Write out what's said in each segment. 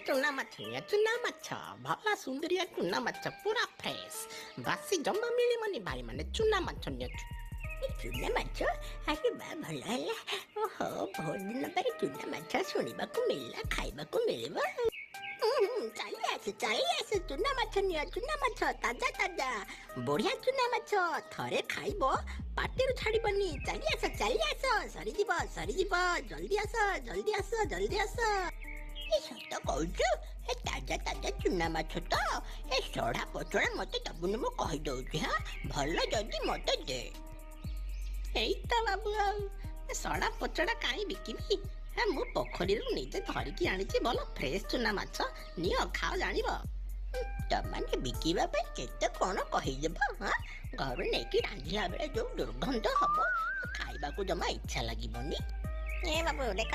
ଚୁନା ମାଛ ନିଅ ଚୁନା ମାଛ ଭଲ ସୁନ୍ଦରିଆ ଚୁନା ମାଛ ପୁରା ଫ୍ରେଶ ବାସି ଜମା ମିଳିବନି ଭାଇ ମାନେ ଚୁନା ମାଛ ନିଅ ଚୁନା ମାଛ ଆରେ ବା ଭଲ ହେଲା। ଓହୋ ବହୁତ ଦିନ ପରେ ଚୁନା ମାଛ ଶୁଣିବାକୁ ମିଳିଲା, ଖାଇବାକୁ ମିଳିବ। ଚାଲି ଆସ ଚୁନା ମାଛ ନିଅ, ଚୁନା ମାଛ ତାଜା ତାଜା ବଢିଆ ଚୁନା ମାଛ ଥରେ ଖାଇବ ପାଟିରୁ ଛାଡିବନି। ଚାଲି ଆସ ସରିଯିବ ଜଲ୍ଦି ଆସ ଜଲ୍ଦି ଆସ। ଏ ସତ କହୁଛୁ? ଏ ତାଜା ତାଜା ଚୁନା ମାଛ ତ? ଏ ସଢା ପଚଡା ମତେ ଦବୁନି, ମୁଁ କହିଦଉଛି। ହଁ ଭଲ ଯଦି ମତେ ଦେ। ଏଇ ତ ବାବୁ ଆଉ ସଡା ପଚଡା କାହିଁ ବିକିବି? ମୁଁ ପୋଖରୀରୁ ନିଜେ ଧରିକି ଆଣିଛି ଭଲ ଫ୍ରେଶ ଚୁନା ମାଛ ନିଅ ଖାଅ ଜାଣିବ। ତମାନେ ବିକିବା ପାଇଁ କେତେ କଣ କହିଦେବ? ହଁ ଘରୁ ନେଇକି ରାନ୍ଧିଲା ବେଳେ ଯୋଉ ଦୁର୍ଗନ୍ଧ ହବ, ଖାଇବାକୁ ଜମା ଇଚ୍ଛା ଲାଗିବନି। ଏ ବାବୁ ଦେଖ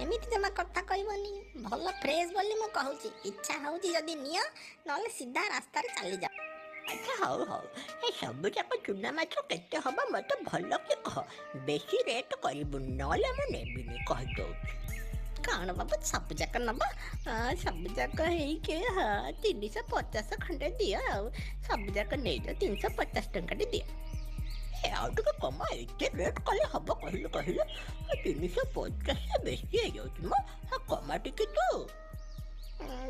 ଏମିତି ଜମା କଥା କହିବନି। ଭଲ ଫ୍ରେଶ ବୋଲି ମୁଁ କହୁଛି। ଇଚ୍ଛା ହଉଛି ଯଦି ନିଅ, ନହେଲେ ସିଧା ରାସ୍ତାରେ ଚାଲିଯାଅ। ଆଚ୍ଛା ହଉ ଏ ସବୁ ଯାକ ଚୁନା ମାଛ କେତେ ହବ ମତେ ଭଲ କି କହ। ବେଶୀ ରେଟ୍ କରିବୁନି, ନହେଲେ ମୁଁ ନେବିନି କହିଦଉଛି। କଣ ବାବୁ ସବୁ ଯାକ ନବ? ସବୁ ଯାକ ହେଇକି 350 ଖଣ୍ଡେ ଦିଅ। ଆଉ ସବୁ ଯାକ ନେଇଯାଅ 350 ଟଙ୍କାଟେ ଦିଅ। ଆଉ ଟିକେ କମା, ଏତେ ରେଟ୍ କଲେ ହବ କହିଲୁ? 350 ବେଶୀ ହେଇଯାଉଛି ମ, କମା ଟିକେ ତୁ।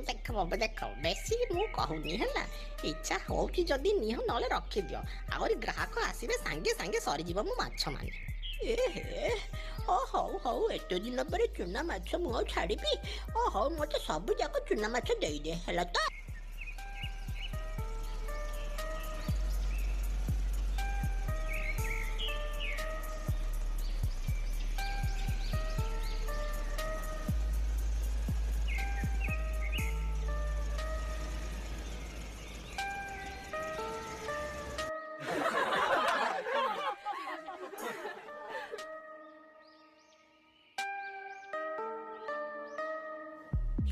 ଦେଖ ବାବୁ ଦେଖ, ବେଶୀ ମୁଁ କହୁନି ହେଲା। ଇଚ୍ଛା ହଉଛି ଯଦି ନିଅ, ନହେଲେ ରଖିଦିଅ। ଆହୁରି ଗ୍ରାହକ ଆସିବେ, ସାଙ୍ଗେ ସାଙ୍ଗେ ସରିଯିବ ମୋ ମାଛ ମାନେ। ହଉ ଏତେ ଦିନ ପରେ ଚୁନା ମାଛ ମୁଁ ଆଉ ଛାଡିବି। ହଉ ମତେ ସବୁ ଯାକ ଚୁନା ମାଛ ଦେଇଦେ ହେଲା ତ।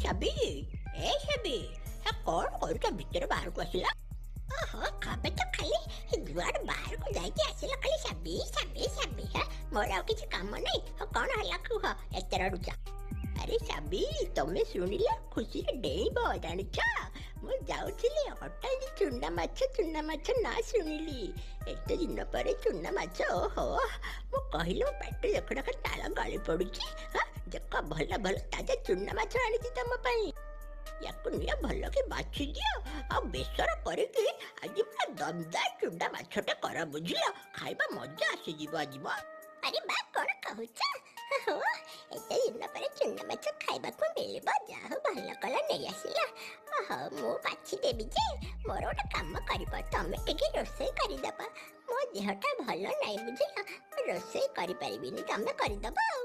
ସାବି କଣ କରୁଛ? ଭିତରେ ବାହାରକୁ ଆସିଲା। ଓହୋ କବେ ତ ଖାଲି ଦୁଆର ବାହାରକୁ ଯାଇକି ଆସିଲା ଖାଲି ସାବି। ମୋର ଆଉ କିଛି କାମ ନାହିଁ। କଣ ହେଲା କୁହ, ଏତେ ରଡୁଛ? ଆରେ ସାବି ତମେ ଶୁଣିଲ, ଖୁସିରେ ଡେଇଁବ ଜାଣିଛ। ମୁଁ ଯାଉଥିଲି ହଠାତ୍ ଚୁନା ମାଛ ନା ଶୁଣିଲି। ଏତେ ଦିନ ପରେ ଚୁନା ମାଛ, ଓହୋ ମୁଁ କହିଲି ପାଟି ଦେଖ ତାଳ ଗଳି ପଡୁଛି। ଦେଖ ଭଲ ତାଜା ଚୁନା ମାଛ ଆଣିଛି ତମ ପାଇଁ। ୟାକୁ ନିଅ ଭଲକି ବାଛି ଦିଅ, ଆଉ ବେସର କରିକି ଆଜି ପୁରା ଦମଦାର ଚୁନା ମାଛଟେ କର, ବୁଝିଲ? ଖାଇବା ମଜା ଆସିଯିବ ଆଜି ମ। ଆରେ ବା କଣ କହୁଛ? ଏତେ ଦିନ ପରେ ଚୁନା ମାଛ ଖାଇବାକୁ ମିଳିବ, ଯାହା ହଉ ଭଲ କଲା ନେଇ ଆସିଲ। ହଉ ମୁଁ ବାଛି ଦେବି ଯେ ମୋର ଗୋଟେ କାମ କରିବ, ତମେ ଟିକେ ରୋଷେଇ କରିଦବ। ମୋ ଦେହଟା ଭଲ ନାହିଁ ବୁଝିଲ, ରୋଷେଇ କରିପାରିବିନି, ତମେ କରିଦବ ଆଉ।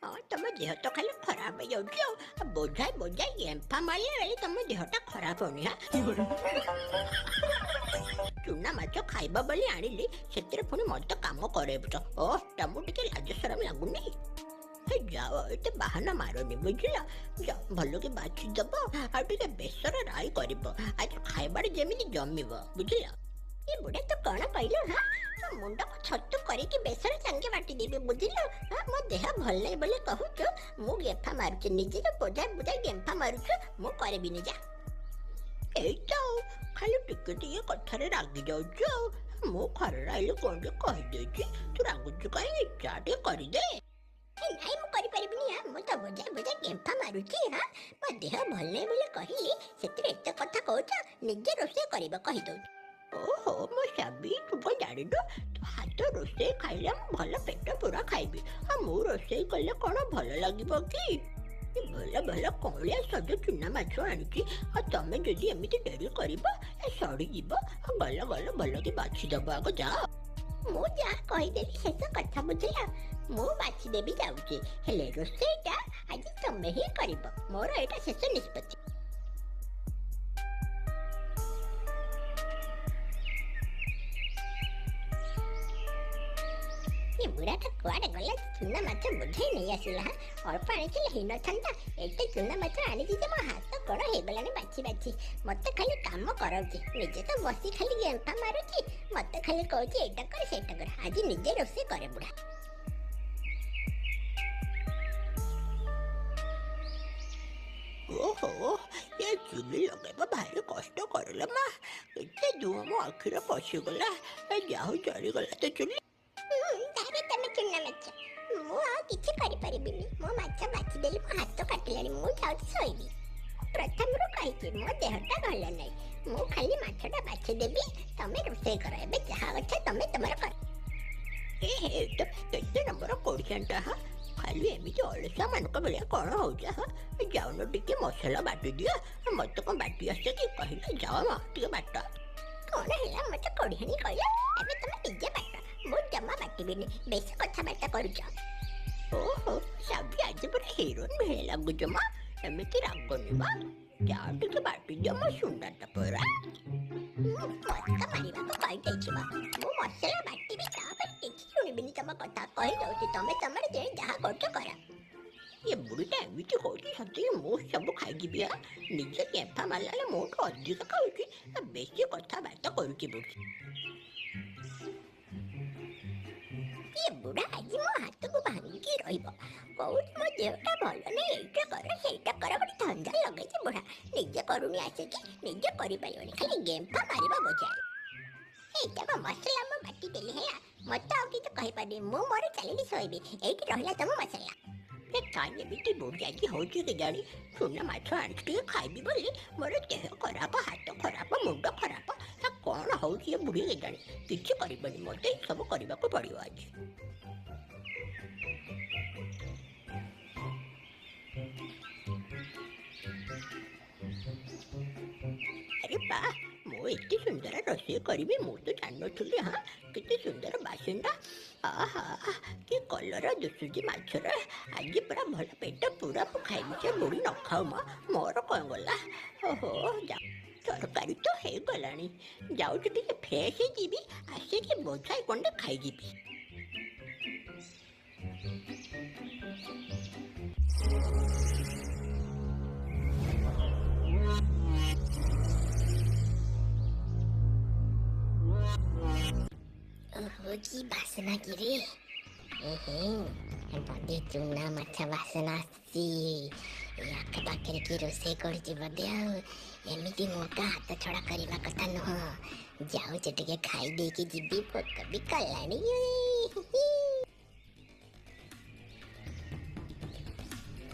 ହଁ ତମ ଦେହ ତ ଖାଲି ଖରାପ ହେଇଯାଉଛି ଆଉ ବୋଝାଇ ଏମ୍ଫା ମାରିଲା ବେଳେ ତମ ଦେହଟା ଖରାପ ହଉନି। ଚୁନା ମାଛ ଖାଇବା ବୋଲି ଆଣିଲି, ସେଥିରେ ପୁଣି ମତେ କାମ କରେଇବୁଛ। ତମକୁ ଟିକେ ଲାଜ ସରମ ଲାଗୁନି? ଯାଅ ଏତେ ବାହାନା ମାରନି ବୁଝିଲ। ଭଲକି ବାଛି ଦବ, ଆଉ ଟିକେ ବେସର ରାଇ କରିବ, ଆଜି ଖାଇବାରେ ଯେମିତି ଜମିବ ବୁଝିଲ। ଏ ବୁଢା ତୁ କଣ କହିଲୁ? ମୁଣ୍ଡକୁ ଛତୁ କରିକି ବେସର ସାଙ୍ଗେ ବାଟିଦେବି ବୁଝିଲ। ମୋ ଦେହ ଭଲ ନାହିଁ ବୋଲି କହୁଛୁ, ମୁଁ ଗେଫା ମାରୁଛି, ନିଜେ ବୋଝାଇ ଗେମ୍ଫା ମାରୁଛୁ, ମୁଁ କରିବିନି ଯା। ଏଇତ ଖାଲି ଟିକେ କଥାରେ ରାଗି ଯାଉଛୁ ଆଉ। ମୁଁ ଖରାରେ ଆଇଲେ କଣ ଟିକେ କହିଦେଇଛି, ତୁ ରାଗୁଛୁ କାହିଁକି? ଚା ଟିକେ କରିଦେ। ନାଇଁ ମୁଁ କରିପାରିବିନି, ମୁଁ ତ ବୋଝାଇ ଗେମ୍ଫା ମାରୁଛି। ମୋ ଦେହ ଭଲ ନାହିଁ ବୋଲି କହିଲି, ସେଥିରେ ଏତେ କଥା କହୁଛ? ନିଜେ ରୋଷେଇ କରିବ କହିଦଉଛି। ଓହୋ ମୋ ସାବି, ତୁ କଣ ଜାଣିନୁ? ତୁ ହାତ ରୋଷେଇ ଖାଇଲେ ମୁଁ ଭଲ ପେଟ ପୁରା ଖାଇବି। ମୁଁ ରୋଷେଇ କଲେ କଣ ଭଲ ଲାଗିବ କି? ଭଲ କଅଁଳିଆ ସଜ ଚୁନା ମାଛ ଆଣିଛି, ଆଉ ତମେ ଯଦି ଏମିତି ଡେରି କରିବ ସଢିଯିବ। ଗଲ ଭଲକି ବାଛିଦବ ଆଗ, ଯାଅ। ମୁଁ ଯାହା କହିଦେଲି ଶେଷ କଥା ବୁଝିଲ। ମୁଁ ବାଛିଦେବି ଯାଉଛି, ହେଲେ ରୋଷେଇଟା ଆଜି ତମେ ହିଁ କରିବ, ମୋର ଏଇଟା ଶେଷ ନିଷ୍ପତ୍ତି। ବୁଢାଟା କୁଆଡେ ଗଲା? ଚୁନା ମାଛ ବୋଝେଇ ନେଇ ଆସିଲା। ଅଳ୍ପ ଆଣିଥିଲେ ହେଇନଥାନ୍ତା, ଏତେ ଚୁନା ମାଛ ଆଣିଛି ଯେ ମୋ ହାତ କଣ ହେଇଗଲାଣି ବାଛି। ମତେ ଖାଲି କାମ କରାଉଛି, ନିଜେ ତ ବସି ଖାଲି ଗେମ୍ଫା ମାରୁଛି, ମତେ ଖାଲି କହୁଛି ଏଇଟା କର ସେଇଟା କର। ଆଜି ନିଜେ ରୋଷେଇ କରେ ବୁଢା। ଓହୋ ଏ ଚୁଲି ଲଗେଇବା ଭାରି କଷ୍ଟ କରିଲା ମା କେତେ ଧୂଆଁ ମୋ ଆଖିରେ ପଶିଗଲା ଯାହା ହଉ ଜଳିଗଲା ତ ଚୁଲି। ତାହେଲେ ତମେ ଚୁନା ମାଛ ମୁଁ ଆଉ କିଛି କରିପାରିବିନି ମୋ ମାଛ ବାଛିଦେଲି ମୋ ହାତ କାଟିଲାଣି ମୁଁ ଯାଉଛି ଶୋଇବି ପ୍ରଥମରୁ କହିଛି ମୋ ଦେହଟା ଭଲ ନାହିଁ ମୁଁ ଖାଲି ମାଛଟା ବାଛିଦେବି ତମେ ରୋଷେଇ କର ଏବେ ଯାହା ଅଛି ତମେ ତମର କର। ଏ ତ କେତେ ନମ୍ବର କୋଡ଼ିଆଟା ହଁ ଖାଲି ଏମିତି ଅଳସୁଆ ମାନଙ୍କ ଭଳିଆ କ'ଣ ହଉଛ ହଁ ଯାଉନ ଟିକେ ମସଲା ବାଟି ଦିଅ ମତେ କ'ଣ ବାଟି ଆସେ କି କହିଲେ ଯାଅ ମା ଟିକେ ବାଟ। କ'ଣ ହେଲା ମତେ କୋଢିଆଣି କହିଲ ଏବେ ତମେ ନିଜେ ବାଟ ମୁଁ ଜମା ବାଟିବିନି ବେଶୀ କଥାବାର୍ତ୍ତା କରୁଛ। ଓହୋ ସାବି ଆଜି ପୁରା ହିରୋଇନ ଭଳିଆ ଲାଗୁଛ ମା ଏମିତି ରାଗନି ବା ଯାଅ ଟିକେ ବାଟି ଦିଅ ମୋ ସୁନ୍ଦରଟା ପରା। ମସ୍କା ମାରିବାକୁ କହିଦେଇଛି ବା ମୁଁ ମସଲା ବାଟିବି ତାପରେ କିଛି ଶୁଣିବିନି ତମ କଥା କହିଯାଉଛି ତମେ ତମର ଯେ ଯାହା କରୁଛ କର। ଏ ବୁଢ଼ୀଟା ଏମିତି କହୁଛି ସତିକି ମୁଁ ସବୁ ଖାଇଯିବି ନିଜେ କେମ୍ପା ମାରିଲାବେଳେ ମୋଠୁ ଅଧିକ ଖାଉଛି ବେଶୀ କଥାବାର୍ତ୍ତା କରୁଛି ବୁଢ଼ୀ। ଏ ବୁଢ଼ା ଆଜି ମୋ ହାତକୁ ଭାଙ୍ଗିକି ରହିବ କହୁଛି ମୋ ଦେହଟା ଭଲ ନାହିଁ ଏଇଟା କର ସେଇଟା କର ଗୋଟେ ଧନ୍ଦା ଲଗେଇଛି ବୁଢ଼ା ନିଜେ କରୁନି ଆସିକି ନିଜେ କରିପାରିବନି ଖାଲି ଗେମ୍ଫା ମାରିବା ବଜାଏ। ଏଇଟା ବା ମସଲା ମୁଁ ବାଟିଦେଲି ହେଲା ମତେ ଆଉ କିଛି କହିପାରିବି ମୁଁ ମୋର ଚାଲିଲି ଶୋଇବି ଏଇଠି ରହିଲା ତମ ମସଲା। ଏ କାହିଁ ଏମିତି ବୁଢ଼ୀ ଆଜି ହେଉଛି କେଜାଣି ଚୁନା ମାଛ ଆଣିକି ଟିକେ ଖାଇବି ବୋଲି ମୋର ଦେହ ଖରାପ ହାତ ଖରାପ ମୁଣ୍ଡ ଖରାପ କ'ଣ ହେଉଛି ଏ ବୁଢ଼ୀ କେଜାଣି କିଛି କରିବନି ମୋତେ ସବୁ କରିବାକୁ ପଡ଼ିବ ଆଜି। ଆରେ ବା ମୁଁ ଏତେ ସୁନ୍ଦର ରୋଷେଇ କରିବି ମୁଁ ତ ଜାଣିନଥିଲି ହଁ କେତେ ସୁନ୍ଦର ବାସନଟା ଆହା କି କଲର ଦିଶୁଛି ମାଛର ଆଜି ପୁରା ଭଲ ପେଟ ପୁରା ମୁଁ ଖାଇବି ସେ ବୁଢ଼ୀ ନ ଖାଉ ମୋର କ'ଣ ଗଲା ଓହୋ ତରକାରୀ ତ ହେଇଗଲାଣି ଯାଉଛି ଟିକେ ଫ୍ରେଶ୍ ହେଇଯିବି ଆସିକି ବୋଝାଇ ଖଣ୍ଡେ ଖାଇଯିବି। ଓହୋ କି ବାସନା କିରେ ବୋଧେ ଚୁନା ମାଛ ବାସନା ଆସିଛି ଏ ଆଖପାଖରେ କି ରୋଷେଇ କରୁଛି ବୋଧେ ଆଉ ଏମିତି ମୌକା ହାତ ଛଡ଼ା କରିବା କଥା ନୁହଁ ଯାଉଛି ଟିକେ ଖାଇ ଦେଇକି ଯିବି ଭୋକ ବି କଲାଣି।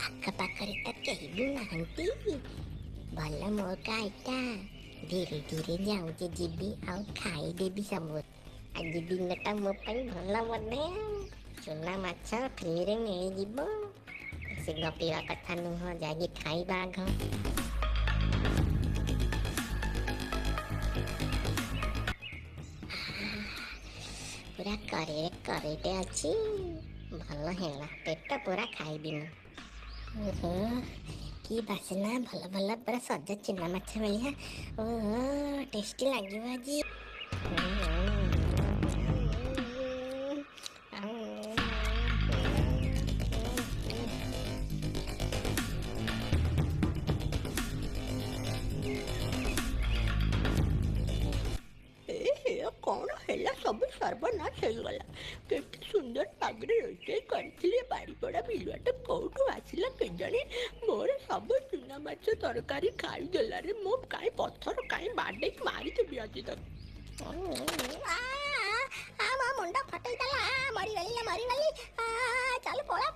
ଆଖପାଖରେ ତ କେହି ବି ନାହାନ୍ତି ଭଲ ମୌକା ଏଇଟା ଧୀରେ ଧୀରେ ଯାଉଛି ଯିବି ଆଉ ଖାଇଦେବି ସବୁ ଆଜି ଦିନଟା ମୋ ପାଇଁ ଭଲ ବୋଧେ ଚୁନା ମାଛ ଫ୍ରିରେ ମିଳିଯିବ ସେ ଗପିବା କଥା ନୁହଁ ଯାଇକି ଖାଇବା ଆଗ। ପୁରା କରେଇଟେ ଅଛି ଭଲ ହେଲା ପେଟ ପୁରା ଖାଇବି ମୁଁ। ଓହୋ କି ବାସନା ଭଲ ଭଲ ପୁରା ସଜ ଚୁନା ମାଛ ଭଳିଆ ଓହୋ ଟେଷ୍ଟି ଲାଗିବ ଆଜି। କ'ଣ ହେଲା ସବୁ ସର୍ବନାଶ ହେଇଗଲା କେତେ ସୁନ୍ଦର ପାଗରେ ରୋଷେଇ କରିଥିଲି ବାଡ଼ିପଡ଼ା ବିଲୁଆଟା କୋଉଠୁ ଆସିଲା କେଜାଣି ମୋର ସବୁ ଚୁନା ମାଛ ତରକାରୀ ଖାଇଦେଲାରେ ମୁଁ କାହିଁ ପଥର କାହିଁ ବାଡ଼େଇକି ମାରିଦେବି ଆଜି ତାକୁ। ମୋ ମୁଣ୍ଡ ଫଟେଇଦେଲା ମରିଗଲି ଚାଲ ପଳେଇ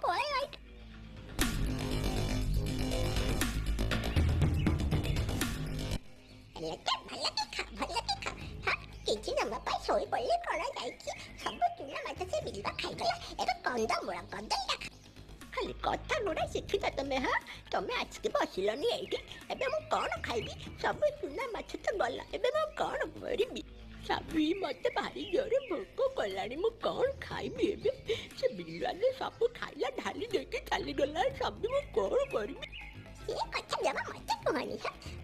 ଭଲ କି ଖା କିଛି ନବା ପାଇଁ ଶୋଇ ପଡ଼ିଲେ କ'ଣ ଯାଇକି ସବୁ ଚୁନା ମାଛ ସେ ବିଲୁଆ ଖାଇଗଲା ଏବେ କନ୍ଦମୂଳ କଦଳୀଟା ଖାଲି କଥା ଗୁଡ଼ା ଶିଖିଛ ତମେ ତମେ ଆସିକି ବସିଲନି ଏଇଠି ଏବେ ମୁଁ କ'ଣ ଖାଇବି ସବୁ ଚୁନା ମାଛ ତ ଗଲା ଏବେ ମୁଁ କ'ଣ କରିବି ସାବି ମୋତେ ଭାରି ଜୋରେ ଭୋକ କଲାଣି ମୁଁ କ'ଣ ଖାଇବି ଏବେ ସେ ବିଲୁଆରେ ସବୁ ଖାଇଲା ଢାଲି ଦେଇକି ଚାଲିଗଲା ସାବି ମୁଁ କ'ଣ କରିବି। ଏ କଥା ଜମା ମତେ କୁହନି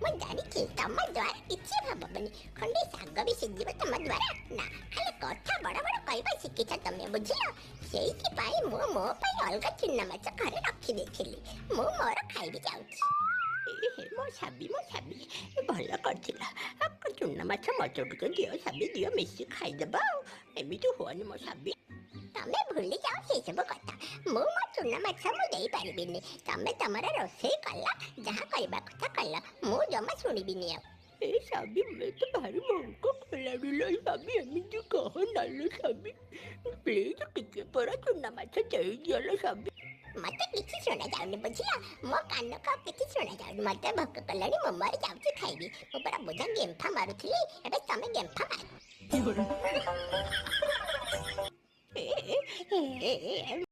ମୁଁ ଜାଣିଛି ତମ ଦ୍ୱାରା କିଛି ହବନି ଖଣ୍ଡେ ଶାଗ ବି ସିଝିବ ତମ ଦ୍ୱାରା ନା ଖାଲି କଥା ବଡ଼ ବଡ଼ କହିବା ଶିଖିଛ ତମେ ବୁଝିଲ ସେଇଥିପାଇଁ ମୁଁ ମୋ ପାଇଁ ଅଲଗା ଚୁନା ମାଛ ଘରେ ରଖିଦେଇଥିଲି ମୁଁ ମୋର ଖାଇବି ଯାଉଛି। ମୋ ସାବି ଭଲ କରିଥିଲା ଚୁନା ମାଛ ମଛ ଟିକେ ଦିଅ ସାବି ଦିଅ ମିଶି ଖାଇଦେବା ଆଉ ଏମିତି ହୁଅନି ମୋ ସାବି। ତମେ ଭୁଲି ଯାଅ ସେସବୁ କଥା ମୁଁ ମୋ ଚୁନା ମାଛ ମୁଁ ଦେଇପାରିବିନି। ତମେ ତମର ରୋଷେଇ କଲ, ଯାହା କରିବା କଥା କଲ, ମୁଁ ଜମା ଶୁଣିବିନି ଆଉ। ଏ ସ୍ୱାମୀ ମୁଁ ତ ଭାରି ମନକୁ କଲାଣି ଲୋ ସ୍ୱାମୀ, ଏମିତି କହନାଲୋ ସ୍ୱାମୀ, ପ୍ଲିଜ୍ ଟିକେ ପରା ଚୁନା ମାଛ ଦେଇଦିଅ ଲୋ ସ୍ୱାମୀ। ମତେ କିଛି ଶୁଣା ଯାଉନି ବୁଝିଲ, ମୋ କାନକୁ ଆଉ କିଛି ଶୁଣା ଯାଉନି। ମତେ ଭୋକ କଲାଣି, ମୁଁ ମରି ଯାଉଛି ଖାଇବି। ମୁଁ ପରା ବୁଝା ଗେମ୍ଫା ମାରୁଥିଲି, ଏବେ ତମେ ଗେମ୍ଫା ମାର। ଏ